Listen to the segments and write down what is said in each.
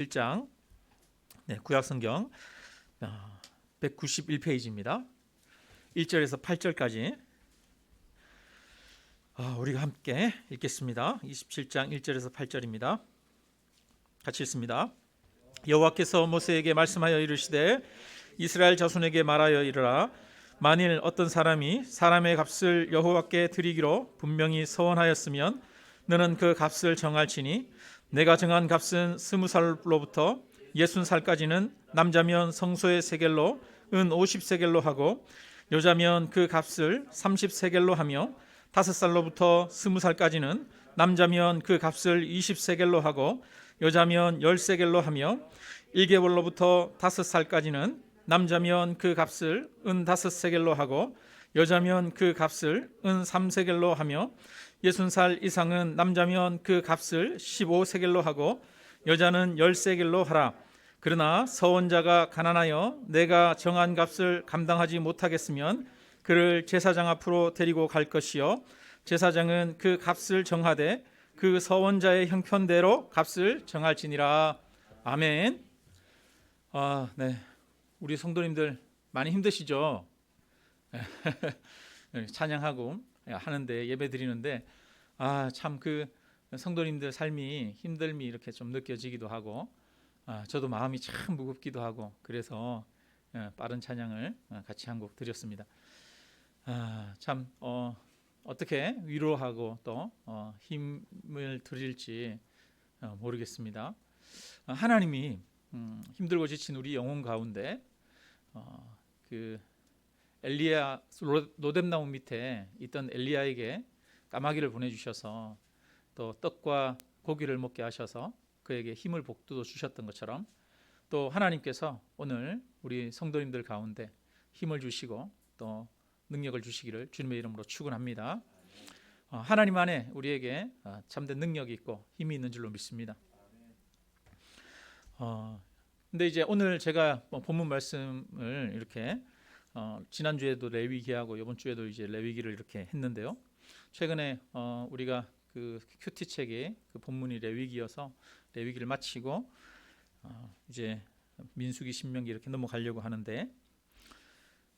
1장 구약성경 191페이지입니다. 1절에서 8절까지 우리가 함께 읽겠습니다. 27장 1절에서 8절입니다. 같이 읽습니다. 여호와께서 모세에게 말씀하여 이르시되 이스라엘 자손에게 말하여 이르라. 만일 어떤 사람이 사람의 값을 여호와께 드리기로 분명히 서원하였으면 너는 그 값을 정할지니 내가 정한 값은 20살로부터 60살까지는 남자면 성소의 세겔로 은 50세겔로 하고 여자면 그 값을 30세겔로 하며 5살로부터 20살까지는 남자면 그 값을 20세겔로 하고 여자면 10세겔로 하며 1개월로부터 5살까지는 남자면 그 값을 은 5세겔로 하고 여자면 그 값을 은 3세겔로 하며 60살 이상은 남자면 그 값을 15세겔로 하고 여자는 10세겔로 하라. 그러나 서원자가 가난하여 내가 정한 값을 감당하지 못하겠으면 그를 제사장 앞으로 데리고 갈 것이요 제사장은 그 값을 정하되 그 서원자의 형편대로 값을 정할지니라. 아멘. 네. 우리 성도님들 많이 힘드시죠? 찬양하고 하는데 예배 드리는데 참 그 성도님들 삶이 힘듦이 이렇게 좀 느껴지기도 하고 저도 마음이 참 무겁기도 하고 그래서 빠른 찬양을 같이 한 곡 드렸습니다. 참 어떻게 위로하고 또 힘을 드릴지 모르겠습니다. 하나님이 힘들고 지친 우리 영혼 가운데 그 엘리야 로뎀나무 밑에 있던 엘리야에게 까마귀를 보내주셔서 또 떡과 고기를 먹게 하셔서 그에게 힘을 북돋워 주셨던 것처럼 또 하나님께서 오늘 우리 성도님들 가운데 힘을 주시고 또 능력을 주시기를 주님의 이름으로 축원합니다. 하나님 안에 우리에게 참된 능력이 있고 힘이 있는 줄로 믿습니다. 근데 이제 오늘 제가 본문 말씀을 이렇게 지난주에도 레위기하고 이번 주에도 이제 레위기를 이렇게 했는데요. 최근에 우리가 그 큐티 책이 그 본문이 레위기여서 레위기를 마치고 이제 민수기, 신명기 이렇게 넘어가려고 하는데,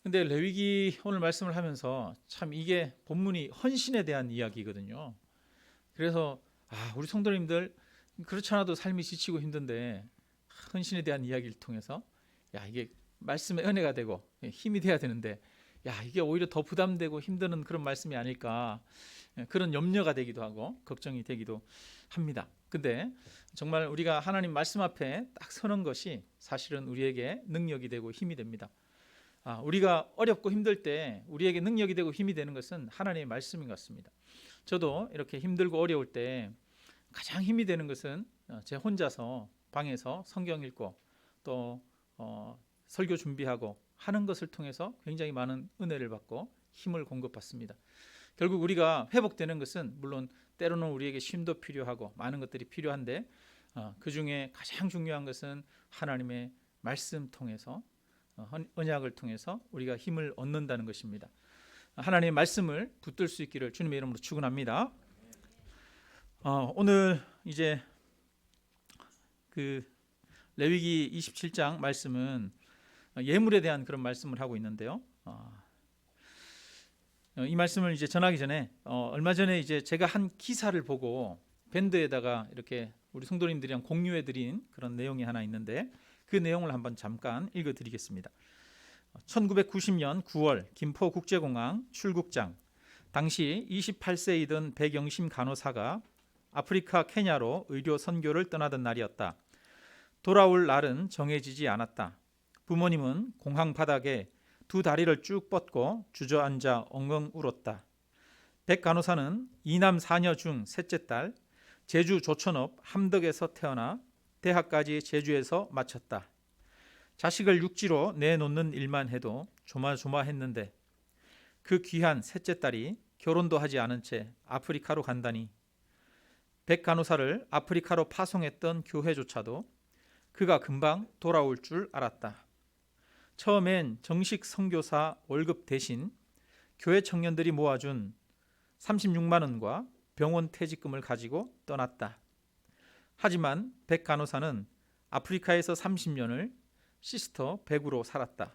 근데 레위기 오늘 말씀을 하면서 참 이게 본문이 헌신에 대한 이야기거든요. 그래서 우리 성도님들 그렇지 않아도 삶이 지치고 힘든데 헌신에 대한 이야기를 통해서 이게 말씀의 은혜가 되고 힘이 돼야 되는데 이게 오히려 더 부담되고 힘드는 그런 말씀이 아닐까, 그런 염려가 되기도 하고 걱정이 되기도 합니다. 근데 정말 우리가 하나님 말씀 앞에 딱 서는 것이 사실은 우리에게 능력이 되고 힘이 됩니다. 우리가 어렵고 힘들 때 우리에게 능력이 되고 힘이 되는 것은 하나님의 말씀인 것 같습니다. 저도 이렇게 힘들고 어려울 때 가장 힘이 되는 것은 제 혼자서 방에서 성경 읽고 또 설교 준비하고 하는 것을 통해서 굉장히 많은 은혜를 받고 힘을 공급받습니다. 결국 우리가 회복되는 것은 물론 때로는 우리에게 쉼도 필요하고 많은 것들이 필요한데 그 중에 가장 중요한 것은 하나님의 말씀 통해서 언약을 통해서 우리가 힘을 얻는다는 것입니다. 하나님의 말씀을 붙들 수 있기를 주님의 이름으로 축원합니다. 오늘 이제 그 레위기 27장 말씀은 예물에 대한 그런 말씀을 하고 있는데요. 이 말씀을 이제 전하기 전에 얼마 전에 이제 제가 한 기사를 보고 밴드에다가 이렇게 우리 성도님들이랑 공유해 드린 그런 내용이 하나 있는데 그 내용을 한번 잠깐 읽어 드리겠습니다. 1990년 9월 김포국제공항 출국장, 당시 28세이던 백영심 간호사가 아프리카 케냐로 의료 선교를 떠나던 날이었다. 돌아올 날은 정해지지 않았다. 부모님은 공항 바닥에 두 다리를 쭉 뻗고 주저앉아 엉엉 울었다. 백 간호사는 이남 사녀 중 셋째 딸, 제주 조천읍 함덕에서 태어나 대학까지 제주에서 마쳤다. 자식을 육지로 내놓는 일만 해도 조마조마했는데 그 귀한 셋째 딸이 결혼도 하지 않은 채 아프리카로 간다니, 백 간호사를 아프리카로 파송했던 교회조차도 그가 금방 돌아올 줄 알았다. 처음엔 정식 선교사 월급 대신 교회 청년들이 모아준 36만 원과 병원 퇴직금을 가지고 떠났다. 하지만 백 간호사는 아프리카에서 30년을 시스터 백으로 살았다.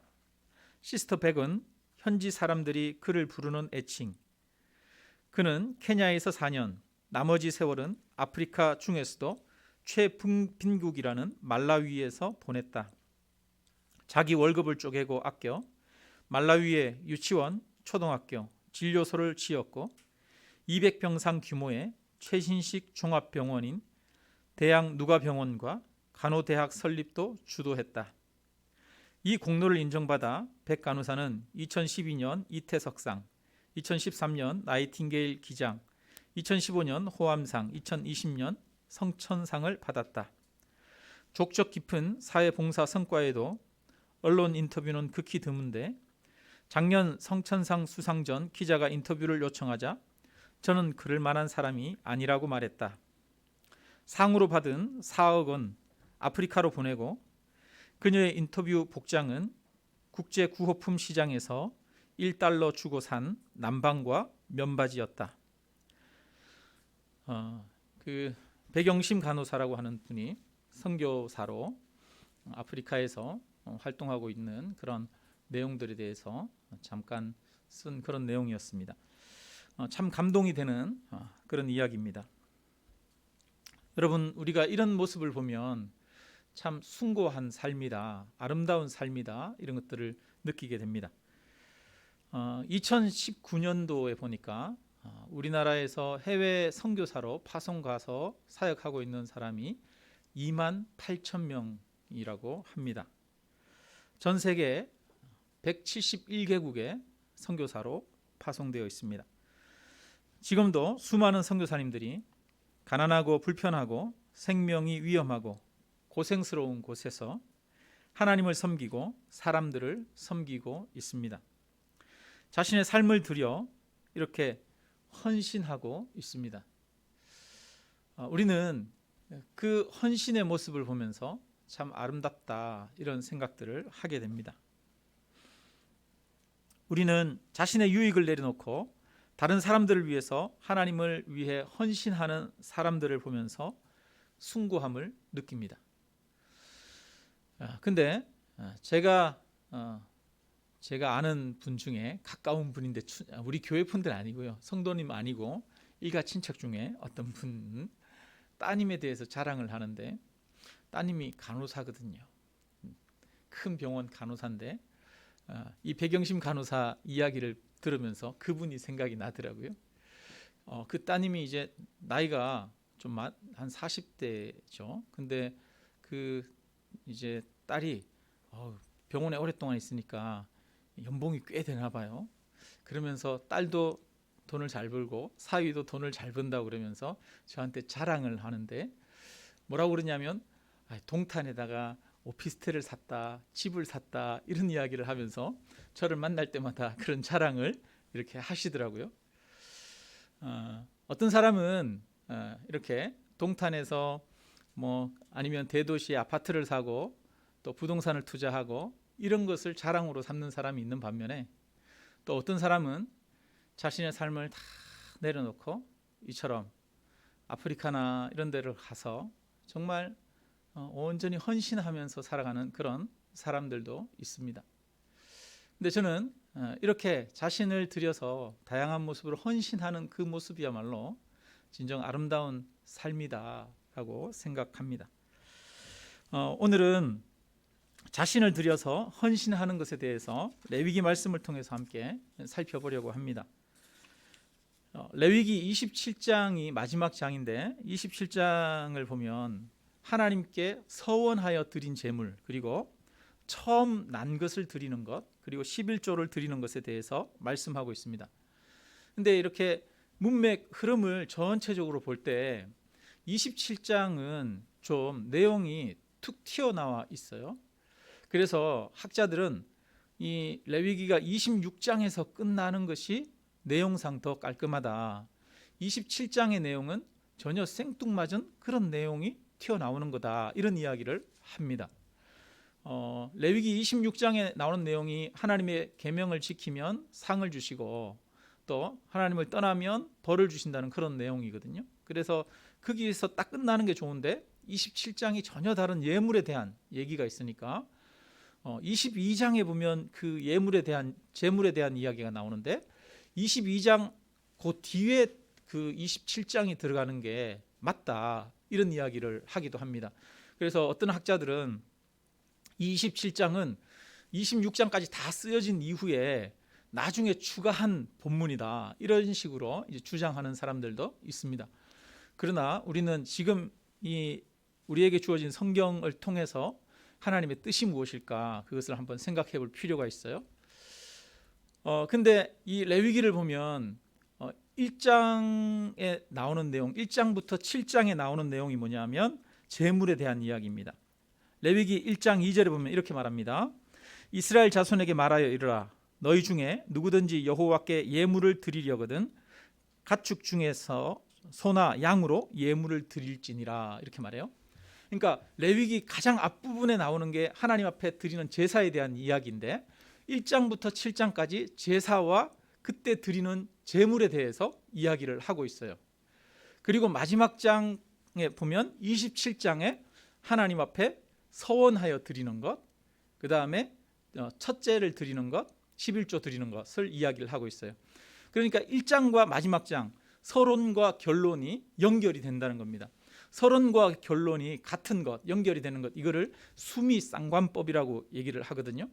시스터 백은 현지 사람들이 그를 부르는 애칭. 그는 케냐에서 4년, 나머지 세월은 아프리카 중에서도 최빈국이라는 말라위에서 보냈다. 자기 월급을 쪼개고 아껴 말라위에 유치원, 초등학교, 진료소를 지었고 200병상 규모의 최신식 종합병원인 대양 누가병원과 간호대학 설립도 주도했다. 이 공로를 인정받아 백 간호사는 2012년 이태석상, 2013년 나이팅게일 기장, 2015년 호암상, 2020년 성천상을 받았다. 족적 깊은 사회봉사 성과에도 언론 인터뷰는 극히 드문데 작년 성천상 수상 전 기자가 인터뷰를 요청하자 저는 그럴 만한 사람이 아니라고 말했다. 상으로 받은 4억 원 아프리카로 보내고 그녀의 인터뷰 복장은 국제 구호품 시장에서 1달러 주고 산 남방과 면바지였다. 그 백영심 간호사라고 하는 분이 선교사로 아프리카에서 활동하고 있는 그런 내용들에 대해서 잠깐 쓴 그런 내용이었습니다. 참 감동이 되는 그런 이야기입니다. 여러분, 우리가 이런 모습을 보면 참 숭고한 삶이다, 아름다운 삶이다, 이런 것들을 느끼게 됩니다. 2019년도에 보니까 우리나라에서 해외 선교사로 파송 가서 사역하고 있는 사람이 2만 8천 명이라고 합니다. 전 세계 171개국에 선교사로 파송되어 있습니다. 지금도 수많은 선교사님들이 가난하고 불편하고 생명이 위험하고 고생스러운 곳에서 하나님을 섬기고 사람들을 섬기고 있습니다. 자신의 삶을 들여 이렇게 헌신하고 있습니다. 우리는 그 헌신의 모습을 보면서 참 아름답다 이런 생각들을 하게 됩니다. 우리는 자신의 유익을 내려놓고 다른 사람들을 위해서 하나님을 위해 헌신하는 사람들을 보면서 숭고함을 느낍니다. 근데 제가 아는 분 중에 가까운 분인데 우리 교회 분들 아니고요, 성도님 아니고 일가 친척 중에 어떤 분 따님에 대해서 자랑을 하는데 따님이 간호사거든요. 큰 병원 간호사인데 이 백영심 간호사 이야기를 들으면서 그분이 생각이 나더라고요. 그 따님이 이제 나이가 좀 한 40대죠. 근데 그 이제 딸이 병원에 오랫동안 있으니까 연봉이 꽤 되나 봐요. 그러면서 딸도 돈을 잘 벌고 사위도 돈을 잘 번다고 그러면서 저한테 자랑을 하는데 뭐라고 그러냐면 동탄에다가 오피스텔을 샀다, 집을 샀다 이런 이야기를 하면서 저를 만날 때마다 그런 자랑을 이렇게 하시더라고요. 어떤 사람은 이렇게 동탄에서 뭐 아니면 대도시에 아파트를 사고 또 부동산을 투자하고 이런 것을 자랑으로 삼는 사람이 있는 반면에 또 어떤 사람은 자신의 삶을 다 내려놓고 이처럼 아프리카나 이런 데를 가서 정말 온전히 헌신하면서 살아가는 그런 사람들도 있습니다. 근데 저는 이렇게 자신을 들여서 다양한 모습으로 헌신하는 그 모습이야말로 진정 아름다운 삶이다라고 생각합니다. 오늘은 자신을 들여서 헌신하는 것에 대해서 레위기 말씀을 통해서 함께 살펴보려고 합니다. 레위기 27장이 마지막 장인데 27장을 보면 하나님께 서원하여 드린 제물, 그리고 처음 난 것을 드리는 것, 그리고 11조를 드리는 것에 대해서 말씀하고 있습니다. 근데 이렇게 문맥 흐름을 전체적으로 볼 때 27장은 좀 내용이 툭 튀어나와 있어요. 그래서 학자들은 이 레위기가 26장에서 끝나는 것이 내용상 더 깔끔하다. 27장의 내용은 전혀 생뚱맞은 그런 내용이 튀어나오는 거다. 이런 이야기를 합니다. 레위기 26장에 나오는 내용이 하나님의 계명을 지키면 상을 주시고 또 하나님을 떠나면 벌을 주신다는 그런 내용이거든요. 그래서 거기에서 딱 끝나는 게 좋은데 27장이 전혀 다른 예물에 대한 얘기가 있으니까 22장에 보면 그 제물에 대한 이야기가 나오는데 22장 그 뒤에 그 27장이 들어가는 게 맞다, 이런 이야기를 하기도 합니다. 그래서 어떤 학자들은 27장은 26장까지 다 쓰여진 이후에 나중에 추가한 본문이다, 이런 식으로 이제 주장하는 사람들도 있습니다. 그러나 우리는 지금 우리에게 주어진 성경을 통해서 하나님의 뜻이 무엇일까, 그것을 한번 생각해 볼 필요가 있어요. 근데 이 레위기를 보면 1장에 나오는 내용, 1장부터 7장에 나오는 내용이 뭐냐면 제물에 대한 이야기입니다. 레위기 1장 2절에 보면 이렇게 말합니다. 이스라엘 자손에게 말하여 이르라. 너희 중에 누구든지 여호와께 예물을 드리려거든 가축 중에서 소나 양으로 예물을 드릴지니라, 이렇게 말해요. 그러니까 레위기 가장 앞부분에 나오는 게 하나님 앞에 드리는 제사에 대한 이야기인데 1장부터 7장까지 제사와 그때 드리는 제물에 대해서 이야기를 하고 있어요. 그리고 마지막 장에 보면 27장에 하나님 앞에 서원하여 드리는 것, 그 다음에 첫째를 드리는 것, 11조 드리는 것을 이야기를 하고 있어요. 그러니까 1장과 마지막 장, 서론과 결론이 연결이 된다는 겁니다. 서론과 결론이 같은 것, 연결이 되는 것, 이거를 수미쌍관법이라고 얘기를 하거든요.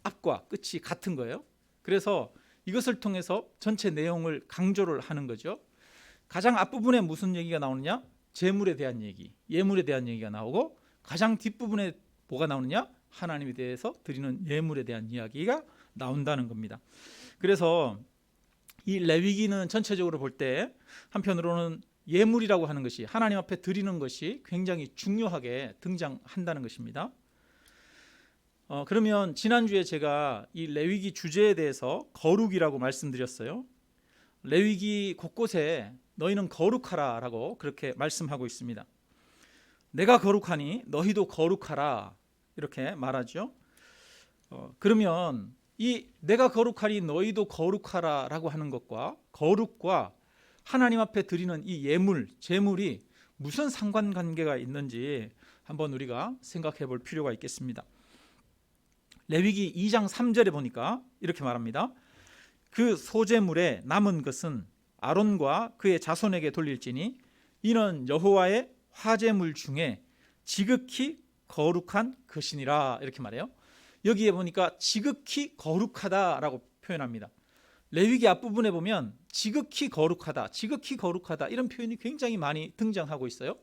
앞과 끝이 같은 거예요. 그래서 이것을 통해서 전체 내용을 강조를 하는 거죠. 가장 앞부분에 무슨 얘기가 나오느냐? 제물에 대한 얘기, 예물에 대한 얘기가 나오고, 가장 뒷부분에 뭐가 나오느냐? 하나님에 대해서 드리는 예물에 대한 이야기가 나온다는 겁니다. 그래서 이 레위기는 전체적으로 볼 때 한편으로는 예물이라고 하는 것이, 하나님 앞에 드리는 것이 굉장히 중요하게 등장한다는 것입니다. 그러면 지난주에 제가 이 레위기 주제에 대해서 거룩이라고 말씀드렸어요. 레위기 곳곳에 너희는 거룩하라 라고 그렇게 말씀하고 있습니다. 내가 거룩하니 너희도 거룩하라, 이렇게 말하죠. 그러면 이 내가 거룩하니 너희도 거룩하라 라고 하는 것과 거룩과 하나님 앞에 드리는 이 예물, 제물이 무슨 상관관계가 있는지 한번 우리가 생각해 볼 필요가 있겠습니다. 레위기 2장 3절에 보니까 이렇게 말합니다. 그 소제물에 남은 것은 아론과 그의 자손에게 돌릴지니 이는 여호와의 화제물 중에 지극히 거룩한 것이니라, 이렇게 말해요. 여기에 보니까 지극히 거룩하다라고 표현합니다. 레위기 앞부분에 보면 지극히 거룩하다, 지극히 거룩하다, 이런 표현이 굉장히 많이 등장하고 있어요.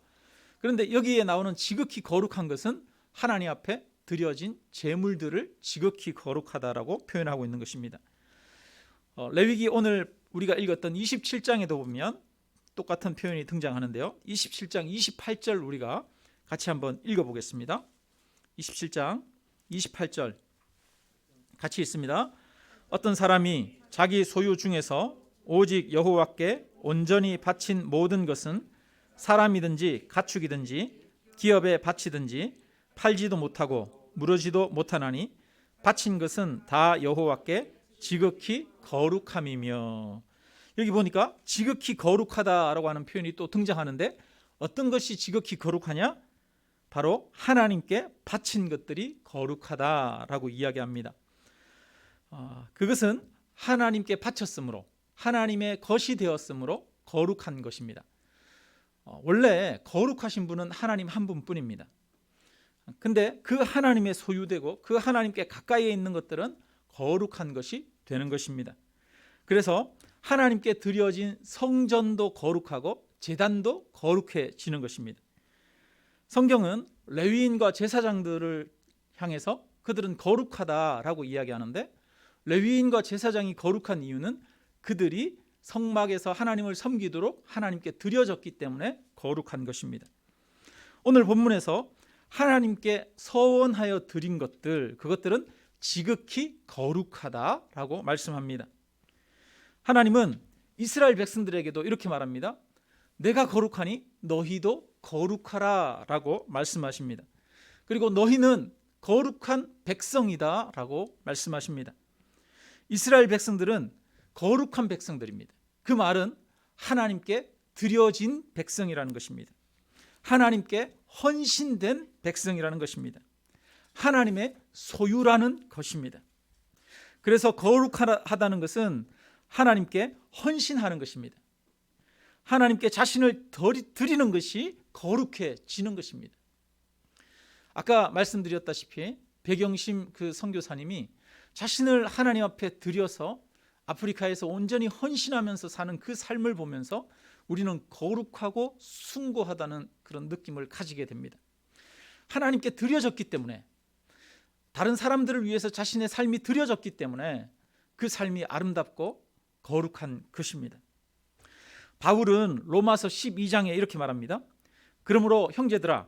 그런데 여기에 나오는 지극히 거룩한 것은 하나님 앞에 드려진 제물들을 지극히 거룩하다라고 표현하고 있는 것입니다. 레위기 오늘 우리가 읽었던 27장에도 보면 똑같은 표현이 등장하는데요. 27장 28절 우리가 같이 한번 읽어보겠습니다. 27장 28절 같이 있습니다. 어떤 사람이 자기 소유 중에서 오직 여호와께 온전히 바친 모든 것은 사람이든지 가축이든지 기업에 바치든지 팔지도 못하고 무르지도 못하나니 바친 것은 다 여호와께 지극히 거룩함이며, 여기 보니까 지극히 거룩하다라고 하는 표현이 또 등장하는데 어떤 것이 지극히 거룩하냐? 바로 하나님께 바친 것들이 거룩하다라고 이야기합니다. 그것은 하나님께 바쳤으므로, 하나님의 것이 되었으므로 거룩한 것입니다. 원래 거룩하신 분은 하나님 한 분뿐입니다. 근데 그 하나님의 소유되고 그 하나님께 가까이에 있는 것들은 거룩한 것이 되는 것입니다. 그래서 하나님께 드려진 성전도 거룩하고 제단도 거룩해지는 것입니다. 성경은 레위인과 제사장들을 향해서 그들은 거룩하다라고 이야기하는데, 레위인과 제사장이 거룩한 이유는 그들이 성막에서 하나님을 섬기도록 하나님께 드려졌기 때문에 거룩한 것입니다. 오늘 본문에서 하나님께 서원하여 드린 것들, 그것들은 지극히 거룩하다라고 말씀합니다. 하나님은 이스라엘 백성들에게도 이렇게 말합니다. 내가 거룩하니 너희도 거룩하라 라고 말씀하십니다. 그리고 너희는 거룩한 백성이다 라고 말씀하십니다. 이스라엘 백성들은 거룩한 백성들입니다. 그 말은 하나님께 드려진 백성이라는 것입니다. 하나님께 헌신된 백성이라는 것입니다. 하나님의 소유라는 것입니다. 그래서 거룩하다는 것은 하나님께 헌신하는 것입니다. 하나님께 자신을 드리는 것이 거룩해지는 것입니다. 아까 말씀드렸다시피 백영심 그 선교사님이 자신을 하나님 앞에 드려서 아프리카에서 온전히 헌신하면서 사는 그 삶을 보면서 우리는 거룩하고 숭고하다는 그런 느낌을 가지게 됩니다. 하나님께 드려졌기 때문에, 다른 사람들을 위해서 자신의 삶이 드려졌기 때문에 그 삶이 아름답고 거룩한 것입니다. 바울은 로마서 12장에 이렇게 말합니다. 그러므로 형제들아,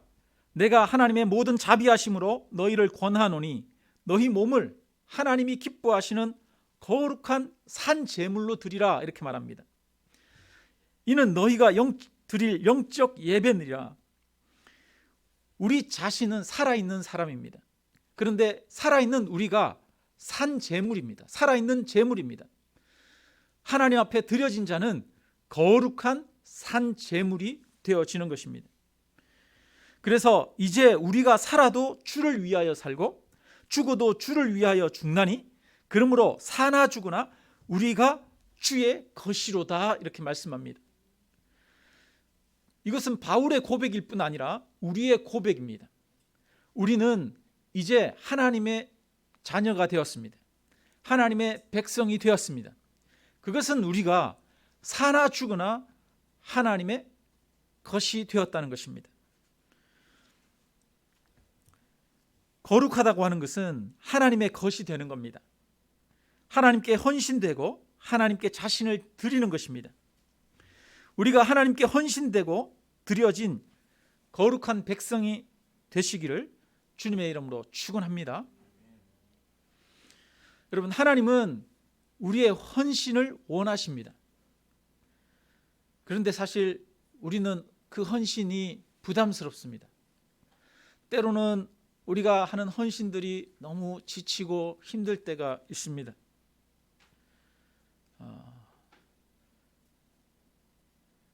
내가 하나님의 모든 자비하심으로 너희를 권하노니 너희 몸을 하나님이 기뻐하시는 거룩한 산 제물로 드리라, 이렇게 말합니다. 이는 너희가 드릴 영적 예배니라. 우리 자신은 살아있는 사람입니다. 그런데 살아있는 우리가 산 제물입니다. 살아있는 제물입니다. 하나님 앞에 드려진 자는 거룩한 산 제물이 되어지는 것입니다. 그래서 이제 우리가 살아도 주를 위하여 살고 죽어도 주를 위하여 죽나니 그러므로 사나 죽으나 우리가 주의 것이로다, 이렇게 말씀합니다. 이것은 바울의 고백일 뿐 아니라 우리의 고백입니다. 우리는 이제 하나님의 자녀가 되었습니다. 하나님의 백성이 되었습니다. 그것은 우리가 사나 죽으나 하나님의 것이 되었다는 것입니다. 거룩하다고 하는 것은 하나님의 것이 되는 겁니다. 하나님께 헌신되고 하나님께 자신을 드리는 것입니다. 우리가 하나님께 헌신되고 드려진 거룩한 백성이 되시기를 주님의 이름으로 축원합니다. 여러분, 하나님은 우리의 헌신을 원하십니다. 그런데 사실 우리는 그 헌신이 부담스럽습니다. 때로는 우리가 하는 헌신들이 너무 지치고 힘들 때가 있습니다.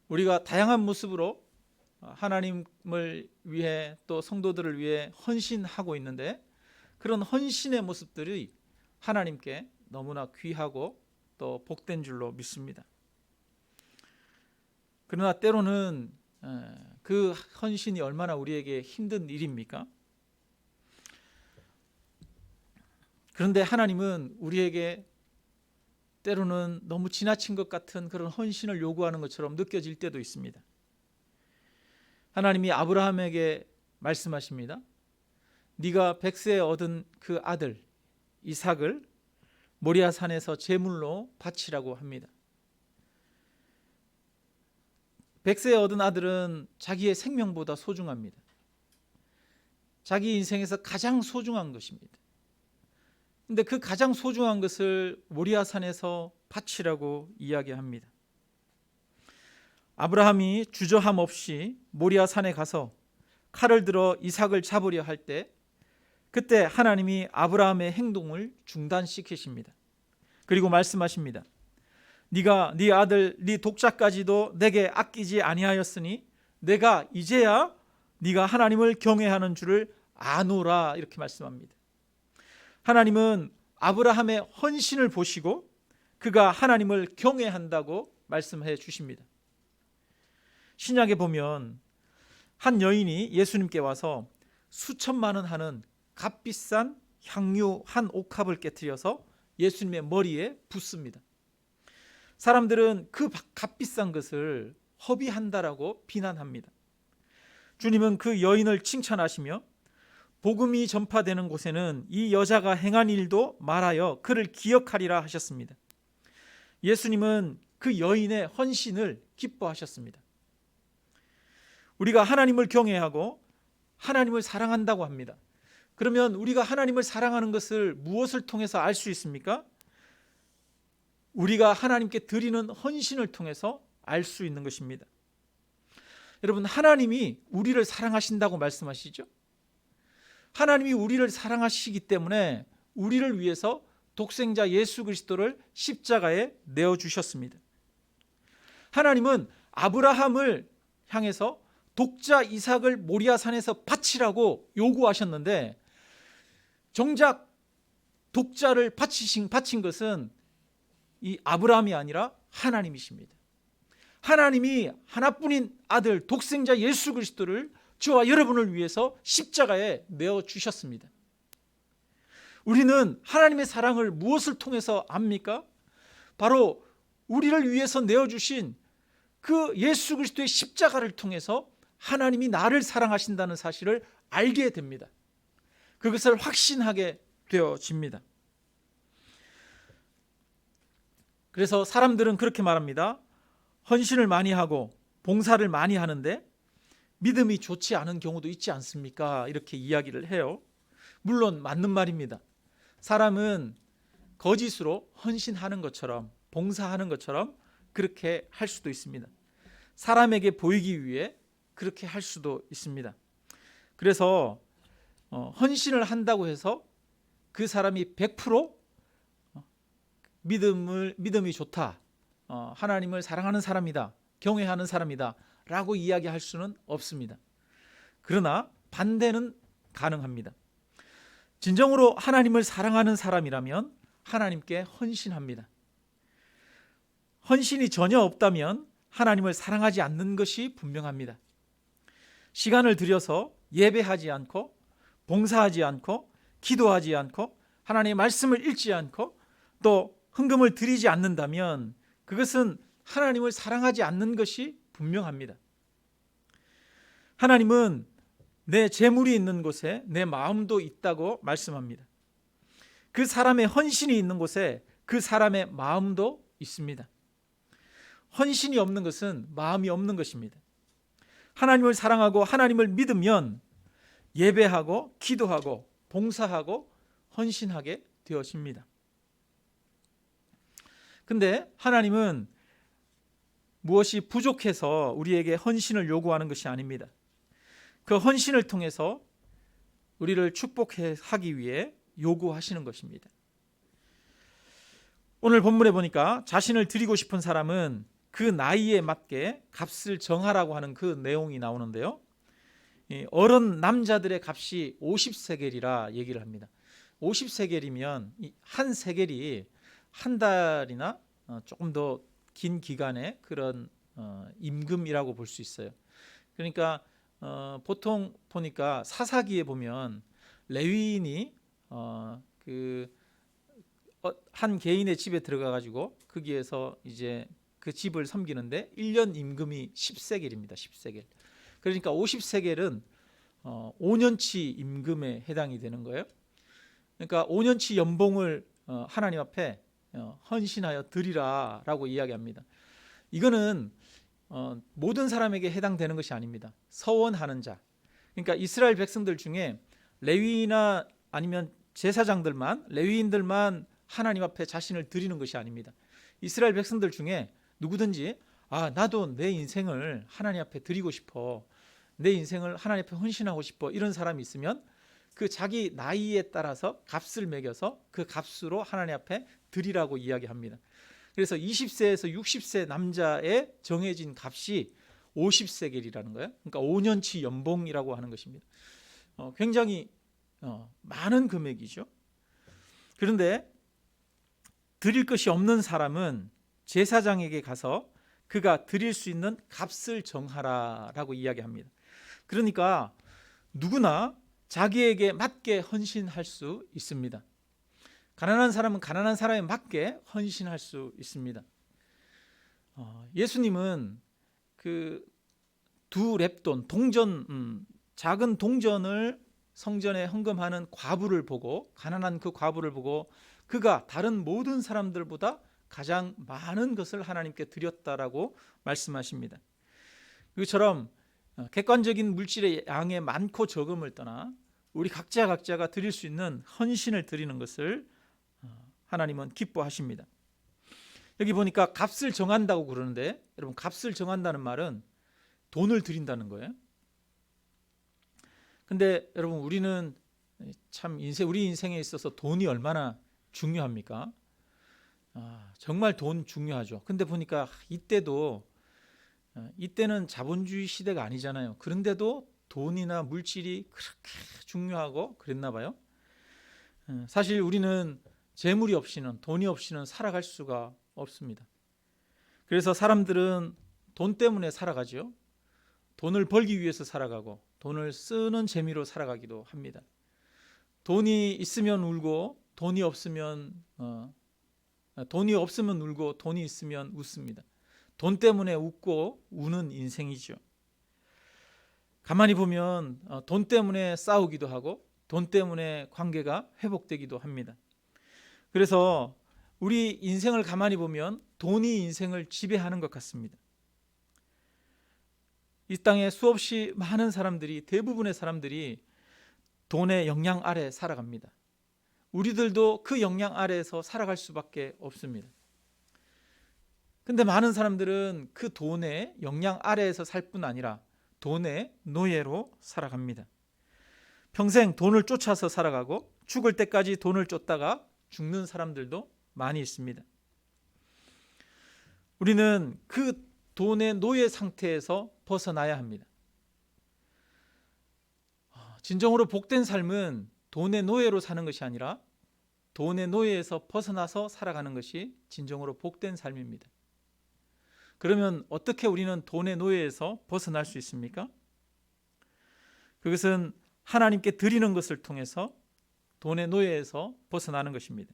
우리가 다양한 모습으로 하나님을 위해 또 성도들을 위해 헌신하고 있는데, 그런 헌신의 모습들이 하나님께 너무나 귀하고 또 복된 줄로 믿습니다. 그러나 때로는 그 헌신이 얼마나 우리에게 힘든 일입니까? 그런데 하나님은 우리에게 때로는 너무 지나친 것 같은 그런 헌신을 요구하는 것처럼 느껴질 때도 있습니다. 하나님이 아브라함에게 말씀하십니다. 네가 백세에 얻은 그 아들 이삭을 모리아 산에서 제물로 바치라고 합니다. 백세에 얻은 아들은 자기의 생명보다 소중합니다. 자기 인생에서 가장 소중한 것입니다. 그런데 그 가장 소중한 것을 모리아 산에서 바치라고 이야기합니다. 아브라함이 주저함 없이 모리아 산에 가서 칼을 들어 이삭을 잡으려 할 때, 그때 하나님이 아브라함의 행동을 중단시키십니다. 그리고 말씀하십니다. 네가 네 아들 네 독자까지도 내게 아끼지 아니하였으니 내가 이제야 네가 하나님을 경외하는 줄을 아노라, 이렇게 말씀합니다. 하나님은 아브라함의 헌신을 보시고 그가 하나님을 경외한다고 말씀해 주십니다. 신약에 보면 한 여인이 예수님께 와서 수천만 원 하는 값비싼 향유 한 옥합을 깨뜨려서 예수님의 머리에 붓습니다. 사람들은 그 값비싼 것을 허비한다라고 비난합니다. 주님은 그 여인을 칭찬하시며 복음이 전파되는 곳에는 이 여자가 행한 일도 말하여 그를 기억하리라 하셨습니다. 예수님은 그 여인의 헌신을 기뻐하셨습니다. 우리가 하나님을 경외하고 하나님을 사랑한다고 합니다. 그러면 우리가 하나님을 사랑하는 것을 무엇을 통해서 알 수 있습니까? 우리가 하나님께 드리는 헌신을 통해서 알 수 있는 것입니다. 여러분, 하나님이 우리를 사랑하신다고 말씀하시죠? 하나님이 우리를 사랑하시기 때문에 우리를 위해서 독생자 예수 그리스도를 십자가에 내어주셨습니다. 하나님은 아브라함을 향해서 독자 이삭을 모리아산에서 바치라고 요구하셨는데 정작 독자를 바친 것은 이 아브라함이 아니라 하나님이십니다. 하나님이 하나뿐인 아들 독생자 예수 그리스도를 저와 여러분을 위해서 십자가에 내어주셨습니다. 우리는 하나님의 사랑을 무엇을 통해서 압니까? 바로 우리를 위해서 내어주신 그 예수 그리스도의 십자가를 통해서 하나님이 나를 사랑하신다는 사실을 알게 됩니다. 그것을 확신하게 되어집니다. 그래서 사람들은 그렇게 말합니다. 헌신을 많이 하고 봉사를 많이 하는데 믿음이 좋지 않은 경우도 있지 않습니까? 이렇게 이야기를 해요. 물론 맞는 말입니다. 사람은 거짓으로 헌신하는 것처럼 봉사하는 것처럼 그렇게 할 수도 있습니다. 사람에게 보이기 위해 그렇게 할 수도 있습니다. 그래서 헌신을 한다고 해서 그 사람이 100% 믿음이 좋다, 하나님을 사랑하는 사람이다, 경외하는 사람이다 라고 이야기할 수는 없습니다. 그러나 반대는 가능합니다. 진정으로 하나님을 사랑하는 사람이라면 하나님께 헌신합니다. 헌신이 전혀 없다면 하나님을 사랑하지 않는 것이 분명합니다. 시간을 들여서 예배하지 않고 봉사하지 않고 기도하지 않고 하나님의 말씀을 읽지 않고 또 헌금을 드리지 않는다면 그것은 하나님을 사랑하지 않는 것이 분명합니다. 하나님은 내 재물이 있는 곳에 내 마음도 있다고 말씀합니다. 그 사람의 헌신이 있는 곳에 그 사람의 마음도 있습니다. 헌신이 없는 것은 마음이 없는 것입니다. 하나님을 사랑하고 하나님을 믿으면 예배하고 기도하고 봉사하고 헌신하게 되어집니다. 근데 하나님은 무엇이 부족해서 우리에게 헌신을 요구하는 것이 아닙니다. 그 헌신을 통해서 우리를 축복하기 위해 요구하시는 것입니다. 오늘 본문에 보니까 자신을 드리고 싶은 사람은 그 나이에 맞게 값을 정하라고 하는 그 내용이 나오는데요. 어른 남자들의 값이 50세겔이라 얘기를 합니다. 50세겔이면 한 세겔이 한 달이나 조금 더 긴 기간의 그런 임금이라고 볼 수 있어요. 그러니까 보통 보니까 사사기에 보면 레위인이 한 개인의 집에 들어가 가지고 거기에서 이제 그 집을 섬기는데 1년 임금이 10세겔입니다. 10세겔. 그러니까 50세겔은 5년치 임금에 해당이 되는 거예요. 그러니까 5년치 연봉을 하나님 앞에 헌신하여 드리라라고 이야기합니다. 이거는 모든 사람에게 해당되는 것이 아닙니다. 서원하는 자, 그러니까 이스라엘 백성들 중에 레위나 아니면 제사장들만, 레위인들만 하나님 앞에 자신을 드리는 것이 아닙니다. 이스라엘 백성들 중에 누구든지 나도 내 인생을 하나님 앞에 드리고 싶어, 내 인생을 하나님 앞에 헌신하고 싶어, 이런 사람이 있으면 그 자기 나이에 따라서 값을 매겨서 그 값으로 하나님 앞에 드리라고 이야기합니다. 그래서 20세에서 60세 남자의 정해진 값이 50세겔이라는 거예요. 그러니까 5년치 연봉이라고 하는 것입니다. 굉장히 많은 금액이죠. 그런데 드릴 것이 없는 사람은 제사장에게 가서 그가 드릴 수 있는 값을 정하라라고 이야기합니다. 그러니까 누구나 자기에게 맞게 헌신할 수 있습니다. 가난한 사람은 가난한 사람에 맞게 헌신할 수 있습니다. 예수님은 그 두 렙돈, 동전, 작은 동전을 성전에 헌금하는 과부를 보고, 가난한 그 과부를 보고 그가 다른 모든 사람들보다 가장 많은 것을 하나님께 드렸다라고 말씀하십니다. 이처럼 객관적인 물질의 양의 많고 적음을 떠나 우리 각자가 드릴 수 있는 헌신을 드리는 것을 하나님은 기뻐하십니다. 여기 보니까 값을 정한다고 그러는데, 여러분, 값을 정한다는 말은 돈을 드린다는 거예요. 근데 여러분, 우리는 참 우리 인생에 있어서 돈이 얼마나 중요합니까? 정말 돈 중요하죠. 근데 보니까 이때도 이때는 자본주의 시대가 아니잖아요. 그런데도 돈이나 물질이 그렇게 중요하고 그랬나 봐요. 사실 우리는 재물이 없이는, 돈이 없이는 살아갈 수가 없습니다. 그래서 사람들은 돈 때문에 살아가죠. 돈을 벌기 위해서 살아가고 돈을 쓰는 재미로 살아가기도 합니다. 돈이 있으면 울고 돈이 없으면 울고 돈이 있으면 웃습니다. 돈 때문에 웃고 우는 인생이죠. 가만히 보면 돈 때문에 싸우기도 하고 돈 때문에 관계가 회복되기도 합니다. 그래서 우리 인생을 가만히 보면 돈이 인생을 지배하는 것 같습니다. 이 땅에 수없이 많은 사람들이, 대부분의 사람들이 돈의 영향 아래 살아갑니다. 우리들도 그 영향 아래에서 살아갈 수밖에 없습니다. 근데 많은 사람들은 그 돈의 영향 아래에서 살 뿐 아니라 돈의 노예로 살아갑니다. 평생 돈을 쫓아서 살아가고 죽을 때까지 돈을 쫓다가 죽는 사람들도 많이 있습니다. 우리는 그 돈의 노예 상태에서 벗어나야 합니다. 진정으로 복된 삶은 돈의 노예로 사는 것이 아니라 돈의 노예에서 벗어나서 살아가는 것이 진정으로 복된 삶입니다. 그러면 어떻게 우리는 돈의 노예에서 벗어날 수 있습니까? 그것은 하나님께 드리는 것을 통해서 돈의 노예에서 벗어나는 것입니다.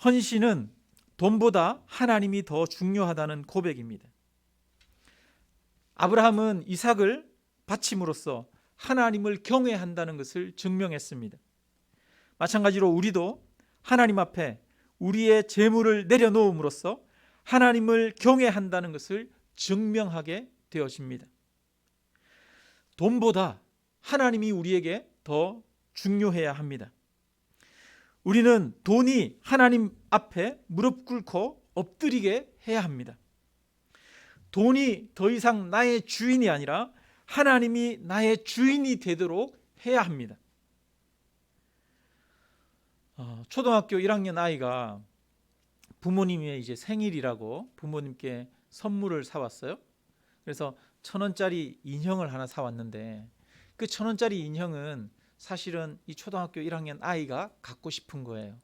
헌신은 돈보다 하나님이 더 중요하다는 고백입니다. 아브라함은 이삭을 바침으로써 하나님을 경외한다는 것을 증명했습니다. 마찬가지로 우리도 하나님 앞에 우리의 재물을 내려놓음으로써 하나님을 경외한다는 것을 증명하게 되어집니다. 돈보다 하나님이 우리에게 더 중요해야 합니다. 우리는 돈이 하나님 앞에 무릎 꿇고 엎드리게 해야 합니다. 돈이 더 이상 나의 주인이 아니라 하나님이 나의 주인이 되도록 해야 합니다. 초등학교 1학년 아이가 부모님의 이제 생일이라고 부모님께 선물을 사왔어요. 그래서 1,000원짜리 인형을 하나 사왔는데 그 1,000원짜리 인형은 사실은 이 초등학교 1학년 아이가 갖고 싶은 거예요.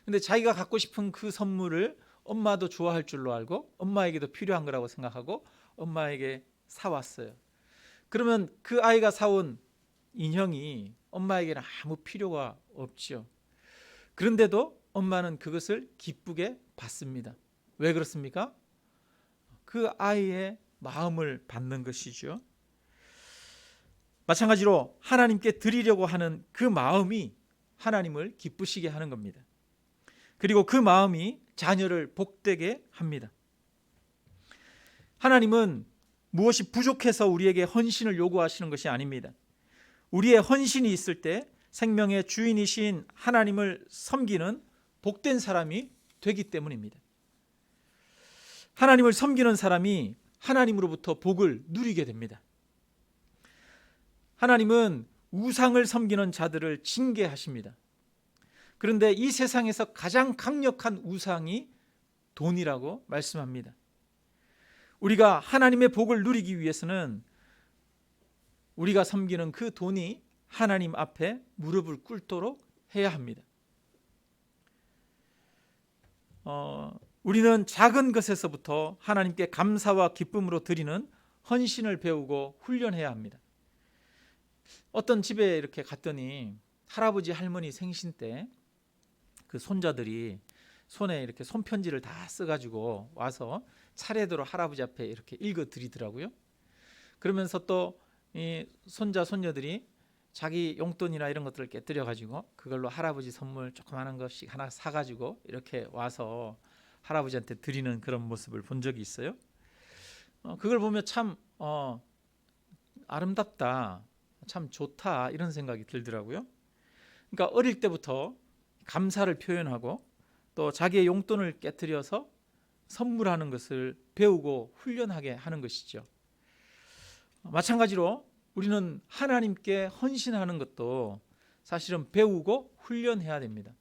근데 자기가 갖고 싶은 그 선물을 엄마도 좋아할 줄로 알고 엄마에게도 필요한 거라고 생각하고 엄마에게 사왔어요. 그러면 그 아이가 사온 인형이 엄마에게는 아무 필요가 없죠. 그런데도 엄마는 그것을 기쁘게 받습니다. 왜 그렇습니까? 그 아이의 마음을 받는 것이죠. 마찬가지로 하나님께 드리려고 하는 그 마음이 하나님을 기쁘시게 하는 겁니다. 그리고 그 마음이 자녀를 복되게 합니다. 하나님은 무엇이 부족해서 우리에게 헌신을 요구하시는 것이 아닙니다. 우리의 헌신이 있을 때 생명의 주인이신 하나님을 섬기는 복된 사람이 되기 때문입니다. 하나님을 섬기는 사람이 하나님으로부터 복을 누리게 됩니다. 하나님은 우상을 섬기는 자들을 징계하십니다. 그런데 이 세상에서 가장 강력한 우상이 돈이라고 말씀합니다. 우리가 하나님의 복을 누리기 위해서는 우리가 섬기는 그 돈이 하나님 앞에 무릎을 꿇도록 해야 합니다. 우리는 작은 것에서부터 하나님께 감사와 기쁨으로 드리는 헌신을 배우고 훈련해야 합니다. 어떤 집에 이렇게 갔더니 할아버지 할머니 생신 때 그 손자들이 손에 이렇게 손편지를 다 써가지고 와서 차례대로 할아버지 앞에 이렇게 읽어 드리더라고요. 그러면서 또 이 손자 손녀들이 자기 용돈이나 이런 것들을 깨뜨려 가지고 그걸로 할아버지 선물 조그마한 것씩 하나 사가지고 이렇게 와서 할아버지한테 드리는 그런 모습을 본 적이 있어요. 그걸 보면 참 아름답다, 참 좋다 이런 생각이 들더라고요. 그러니까 어릴 때부터 감사를 표현하고 또 자기의 용돈을 깨뜨려서 선물하는 것을 배우고 훈련하게 하는 것이죠. 마찬가지로 우리는 하나님께 헌신하는 것도 사실은 배우고 훈련해야 됩니다.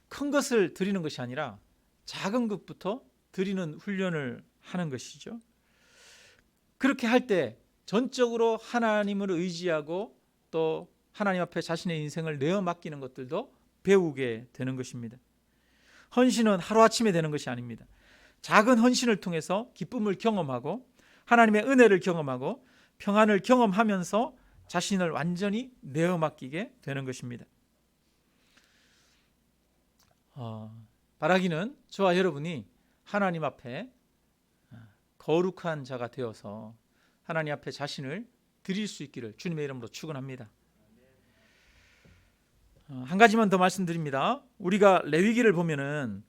큰 것을 드리는 것이 아니라 작은 것부터 드리는 훈련을 하는 것이죠. 그렇게 할 때 전적으로 하나님을 의지하고 또 하나님 앞에 자신의 인생을 내어 맡기는 것들도 배우게 되는 것입니다. 헌신은 하루아침에 되는 것이 아닙니다. 작은 헌신을 통해서 기쁨을 경험하고 하나님의 은혜를 경험하고 평안을 경험하면서 자신을 완전히 내어 맡기게 되는 것입니다. 바라기는 저와 여러분이 하나님 앞에 거룩한 자가 되어서 하나님 앞에 자신을 드릴 수 있기를 주님의 이름으로 축원합니다. 한 가지만 더 말씀드립니다. 우리가 레위기를 보면은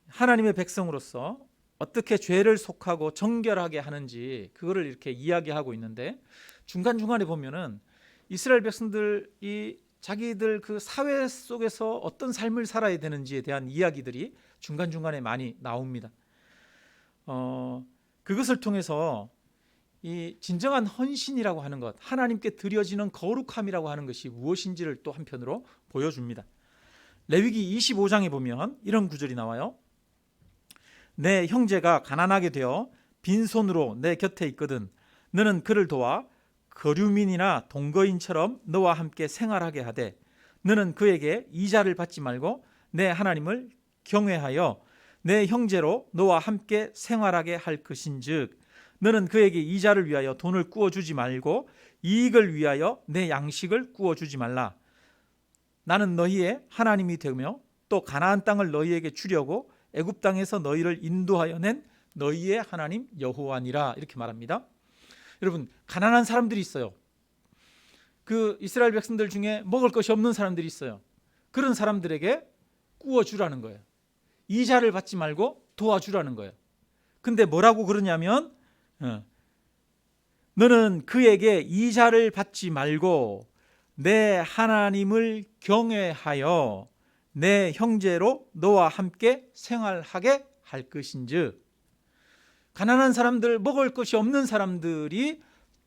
하나님의 백성으로서 어떻게 죄를 속하고 정결하게 하는지 그거를 이렇게 이야기하고 있는데 중간중간에 보면은 이스라엘 백성들이 자기들 그 사회 속에서 어떤 삶을 살아야 되는지에 대한 이야기들이 중간중간에 많이 나옵니다. 그것을 통해서 이 진정한 헌신이라고 하는 것, 하나님께 드려지는 거룩함이라고 하는 것이 무엇인지를 또 한편으로 보여줍니다. 레위기 25장에 보면 이런 구절이 나와요. 내 형제가 가난하게 되어 빈손으로 내 곁에 있거든 너는 그를 도와 거류민이나 동거인처럼 너와 함께 생활하게 하되 너는 그에게 이자를 받지 말고 내 하나님을 경외하여 내 형제로 너와 함께 생활하게 할 것인즉 너는 그에게 이자를 위하여 돈을 구워주지 말고 이익을 위하여 내 양식을 구워주지 말라. 나는 너희의 하나님이 되며 또 가나안 땅을 너희에게 주려고 애굽 땅에서 너희를 인도하여 낸 너희의 하나님 여호와니라. 이렇게 말합니다. 여러분, 가난한 사람들이 있어요. 그 이스라엘 백성들 중에 먹을 것이 없는 사람들이 있어요. 그런 사람들에게 구워주라는 거예요. 이자를 받지 말고 도와주라는 거예요. 근데 뭐라고 그러냐면 너는 그에게 이자를 받지 말고 내 하나님을 경외하여 내 형제로 너와 함께 생활하게 할 것인즉, 가난한 사람들, 먹을 것이 없는 사람들이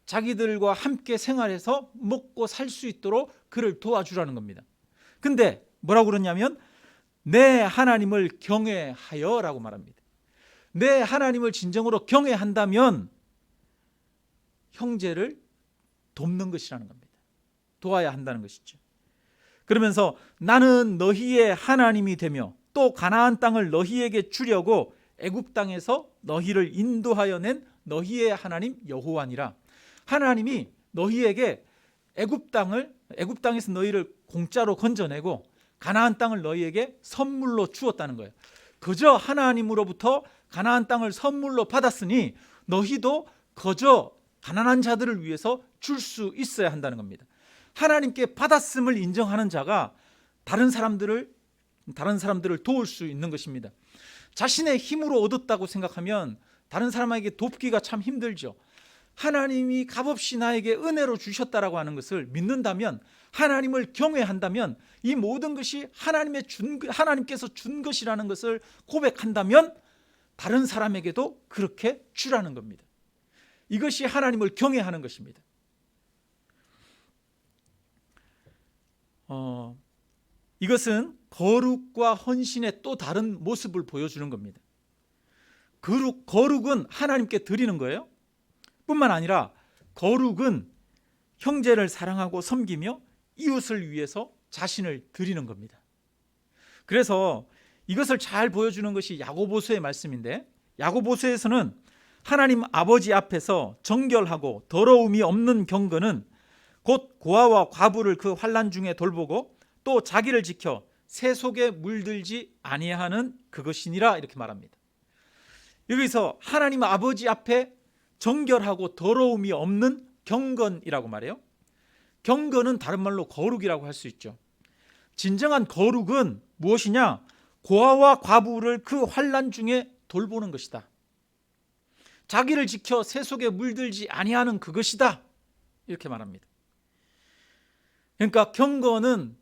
자기들과 함께 생활해서 먹고 살 수 있도록 그를 도와주라는 겁니다. 근데 뭐라고 그러냐면 내 하나님을 경외하여 라고 말합니다. 내 하나님을 진정으로 경외한다면 형제를 돕는 것이라는 겁니다. 도와야 한다는 것이죠. 그러면서 나는 너희의 하나님이 되며 또 가나안 땅을 너희에게 주려고 애굽 땅에서 너희를 인도하여 낸 너희의 하나님 여호와니라. 하나님이 너희에게 애굽 땅에서 너희를 공짜로 건져내고 가나안 땅을 너희에게 선물로 주었다는 거예요. 그저 하나님으로부터 가나안 땅을 선물로 받았으니 너희도 그저 가난한 자들을 위해서 줄 수 있어야 한다는 겁니다. 하나님께 받았음을 인정하는 자가 다른 사람들을 도울 수 있는 것입니다. 자신의 힘으로 얻었다고 생각하면 다른 사람에게 돕기가 참 힘들죠. 하나님이 값없이 나에게 은혜로 주셨다라고 하는 것을 믿는다면, 하나님을 경외한다면, 이 모든 것이 하나님께서 준 것이라는 것을 고백한다면 다른 사람에게도 그렇게 주라는 겁니다. 이것이 하나님을 경외하는 것입니다. 이것은 거룩과 헌신의 또 다른 모습을 보여주는 겁니다. 거룩은 하나님께 드리는 거예요. 뿐만 아니라 거룩은 형제를 사랑하고 섬기며 이웃을 위해서 자신을 드리는 겁니다. 그래서 이것을 잘 보여주는 것이 야고보서의 말씀인데, 야고보서에서는 하나님 아버지 앞에서 정결하고 더러움이 없는 경건은 곧 고아와 과부를 그 환난 중에 돌보고 또 자기를 지켜 새 속에 물들지 아니하는 그것이니라. 이렇게 말합니다. 여기서 하나님 아버지 앞에 정결하고 더러움이 없는 경건이라고 말해요. 경건은 다른 말로 거룩이라고 할 수 있죠. 진정한 거룩은 무엇이냐? 고아와 과부를 그 환난 중에 돌보는 것이다. 자기를 지켜 새 속에 물들지 아니하는 그것이다. 이렇게 말합니다. 그러니까 경건은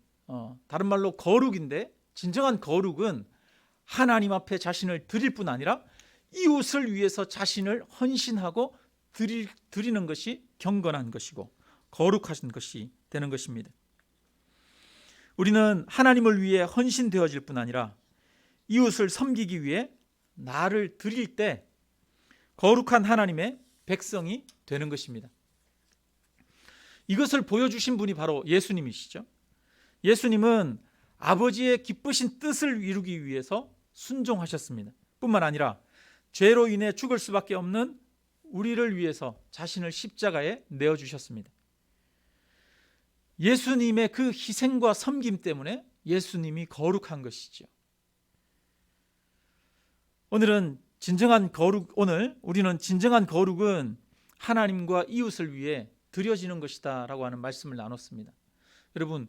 다른 말로 거룩인데, 진정한 거룩은 하나님 앞에 자신을 드릴 뿐 아니라 이웃을 위해서 자신을 헌신하고 드리는 것이 경건한 것이고 거룩하신 것이 되는 것입니다. 우리는 하나님을 위해 헌신되어질 뿐 아니라 이웃을 섬기기 위해 나를 드릴 때 거룩한 하나님의 백성이 되는 것입니다. 이것을 보여주신 분이 바로 예수님이시죠. 예수님은 아버지의 기쁘신 뜻을 이루기 위해서 순종하셨습니다. 뿐만 아니라 죄로 인해 죽을 수밖에 없는 우리를 위해서 자신을 십자가에 내어주셨습니다. 예수님의 그 희생과 섬김 때문에 예수님이 거룩한 것이죠. 오늘 우리는 진정한 거룩은 하나님과 이웃을 위해 드려지는 것이다 라고 하는 말씀을 나눴습니다. 여러분,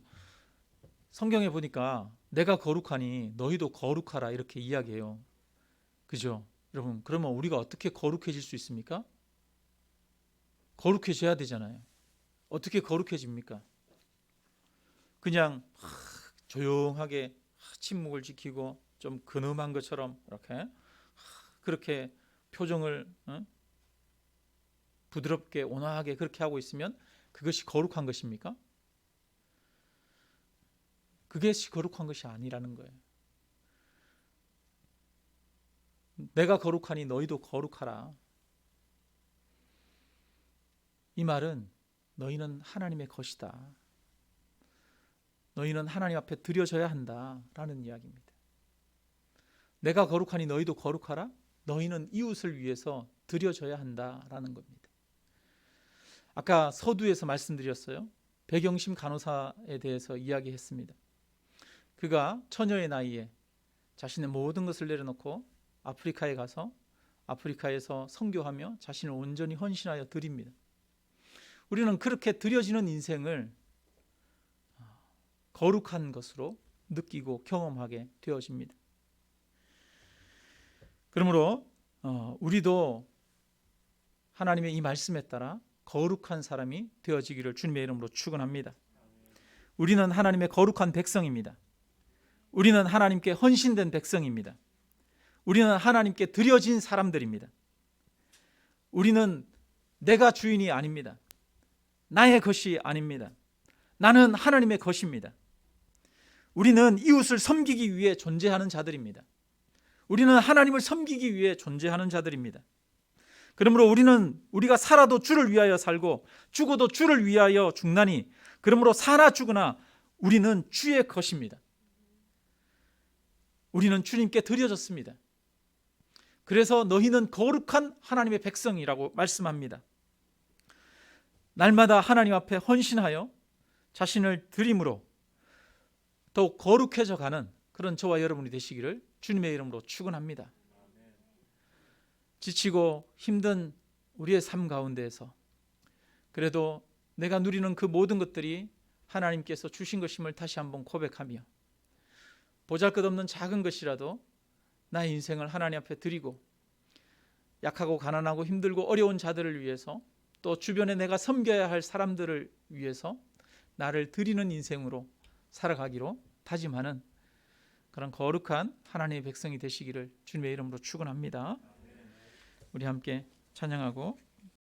성경에 보니까 내가 거룩하니 너희도 거룩하라 이렇게 이야기해요. 그죠? 여러분, 그러면 우리가 어떻게 거룩해질 수 있습니까? 거룩해져야 되잖아요. 어떻게 거룩해집니까? 그냥 조용하게 침묵을 지키고 좀 근엄한 것처럼 이렇게 그렇게 표정을 부드럽게 온화하게 그렇게 하고 있으면 그것이 거룩한 것입니까? 그것이 거룩한 것이 아니라는 거예요. 내가 거룩하니 너희도 거룩하라. 이 말은 너희는 하나님의 것이다. 너희는 하나님 앞에 드려져야 한다라는 이야기입니다. 내가 거룩하니 너희도 거룩하라. 너희는 이웃을 위해서 드려져야 한다라는 겁니다. 아까 서두에서 말씀드렸어요. 백영심 간호사에 대해서 이야기했습니다. 그가 처녀의 나이에 자신의 모든 것을 내려놓고 아프리카에 가서 아프리카에서 선교하며 자신을 온전히 헌신하여 드립니다. 우리는 그렇게 드려지는 인생을 거룩한 것으로 느끼고 경험하게 되어집니다. 그러므로 우리도 하나님의 이 말씀에 따라 거룩한 사람이 되어지기를 주님의 이름으로 축원합니다. 우리는 하나님의 거룩한 백성입니다. 우리는 하나님께 헌신된 백성입니다. 우리는 하나님께 드려진 사람들입니다. 우리는 내가 주인이 아닙니다. 나의 것이 아닙니다. 나는 하나님의 것입니다. 우리는 이웃을 섬기기 위해 존재하는 자들입니다. 우리는 하나님을 섬기기 위해 존재하는 자들입니다. 그러므로 우리가 살아도 주를 위하여 살고 죽어도 주를 위하여 죽나니 그러므로 사나 죽으나 우리는 주의 것입니다. 우리는 주님께 드려졌습니다. 그래서 너희는 거룩한 하나님의 백성이라고 말씀합니다. 날마다 하나님 앞에 헌신하여 자신을 드림으로 더욱 거룩해져 가는 그런 저와 여러분이 되시기를 주님의 이름으로 축원합니다. 지치고 힘든 우리의 삶 가운데에서 그래도 내가 누리는 그 모든 것들이 하나님께서 주신 것임을 다시 한번 고백하며 보잘것없는 작은 것이라도 나의 인생을 하나님 앞에 드리고 약하고 가난하고 힘들고 어려운 자들을 위해서 또 주변에 내가 섬겨야 할 사람들을 위해서 나를 드리는 인생으로 살아가기로 다짐하는 그런 거룩한 하나님의 백성이 되시기를 주님의 이름으로 축원합니다. 우리 함께 찬양하고